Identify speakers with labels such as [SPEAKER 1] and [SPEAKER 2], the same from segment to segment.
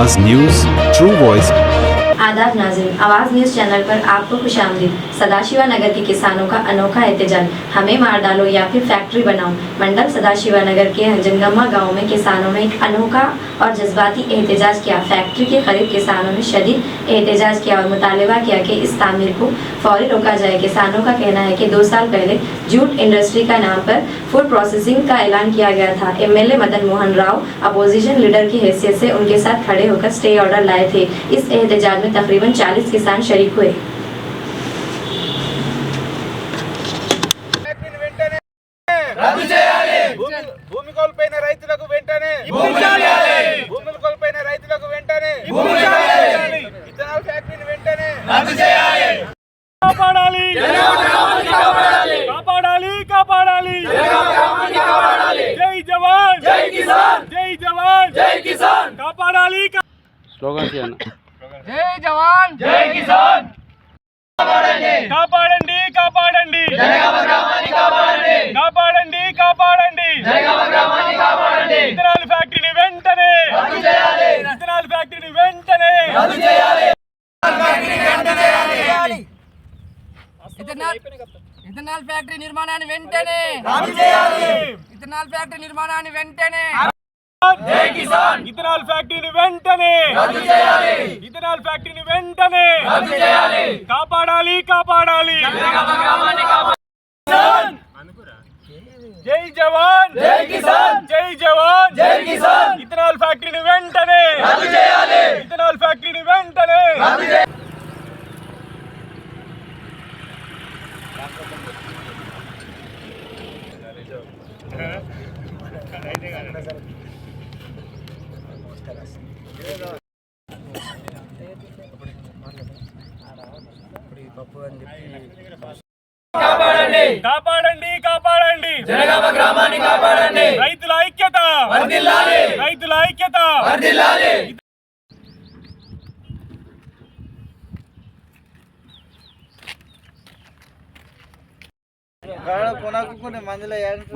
[SPEAKER 1] आवाज news, true voice.
[SPEAKER 2] आदाब नाज़रीन, आवाज़ न्यूज़ चैनल पर आपको खुशामदीद। सदाशिवा नगर के किसानों का अनोखा एहतजाज, हमें मार डालो या फिर फैक्ट्री बनाओ। मंडल सदाशिवा नगर के जंगम्मा गांव में किसानों ने एक अनोखा और जज्बाती एहतजाज किया। फैक्ट्री के करीब किसानों ने शदीद एहतजाज किया और मुतालबा किया कि इस तामीर को फौरी रोका जाए। किसानों का कहना है कि 2 साल पहले जूट इंडस्ट्री का नाम पर फूड प्रोसेसिंग का ऐलान किया गया था। MLA Madan Mohan Rao opposition leader की हैसियत से उनके साथ खड़े होकर स्टे ऑर्डर लाए थे। इस एहतजाज में तकरीबन 40 किसान शरीक हुए।
[SPEAKER 3] భూమి కోల్పోయిన రైతులకు వెంటనే భూములు కోల్పోయిన రైతులకు వెంటనే ఇథనాల్ ఫ్యాక్టరీని వెంటనే రద్దు చేయాలి. కాపాడాలి కాపాడాలి కాపాడాలి కాపాడాలి. జై జవాన్ జై కిసాన్, జై జవాన్ జై కిసాన్. కాపాడాలి
[SPEAKER 4] స్లోగన్ చేయన్న.
[SPEAKER 3] జై జవాన్ జై కిసాన్. కాపాడండి కాపాడండి జనగామ గ్రామాన్ని కాపాడండి కాపాడండి కాపాడండి జనగామ గ్రామాన్ని కాపాడండి. ఇథనాల్ ఫ్యాక్టరీని వెంటనే రద్దు చేయాలి. ఇథనాల్ ఫ్యాక్టరీని వెంటనే రద్దు చేయాలి.
[SPEAKER 5] ఇథనాల్ ఫ్యాక్టరీ నిర్మాణాన్ని వెంటనే
[SPEAKER 3] రద్దు చేయాలి.
[SPEAKER 5] ఇథనాల్ ఫ్యాక్టరీ నిర్మాణాన్ని వెంటనే
[SPEAKER 3] జై కిసాన్. ఇథనాల్ ఫ్యాక్టరీని వెంటనే రద్దు చేయాలి. ఇథనాల్ ఫ్యాక్టరీని వెంటనే రద్దు చేయాలి. కాపాడాలి కాపాడాలి జనగామ గ్రామాన్ని కాపాడాలి. జై జవాన్ జై కిసాన్, జై జవాన్ జై కిసాన్. ఇథనాల్ ఫ్యాక్టరీని వెంటనే రద్దు చేయాలి. ఇథనాల్ ఫ్యాక్టరీని వెంటనే రద్దు చేయాలి. కాపాడండి కాపాడండి కాపాడండి జనగామ గ్రామాన్ని కాపాడండి. రైతుల ఐక్యత వర్ధిల్లాలి, రైతుల ఐక్యత వర్ధిల్లాలి.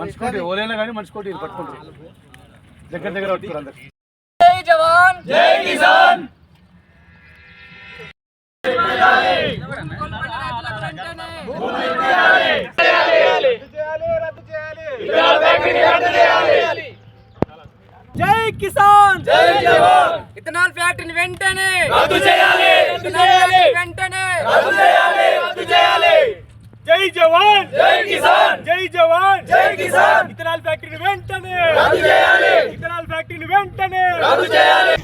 [SPEAKER 4] మనిషికోటి ఓలైనా కానీ మనిషికోటి పట్టుకుంటారు, దగ్గర దగ్గర పట్టుకున్నారు అందరు.
[SPEAKER 5] జై జవాన్
[SPEAKER 3] జై కిసాన్.
[SPEAKER 5] జై కిసాన్
[SPEAKER 3] జై జవాన్.
[SPEAKER 5] ఇథనాల్ ఫ్యాక్టరీని వెంటనే
[SPEAKER 3] రద్దు చేయాలి.
[SPEAKER 5] వెంటనే
[SPEAKER 3] రద్దు చేయాలి. రద్దు చేయాలి. జై జవాన్ జై కిసాన్, జై జవాన్ జై కిసాన్. ఇథనాల్ ఫ్యాక్టరీని వెంటనే రద్దు చేయాలి. ఇథనాల్ ఫ్యాక్టరీని వెంటనే రద్దు చేయాలి.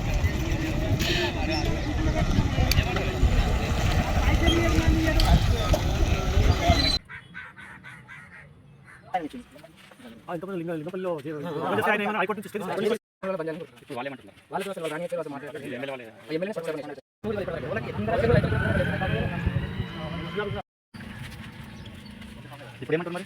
[SPEAKER 4] ఇప్పుడు ఏమంటారు మరి?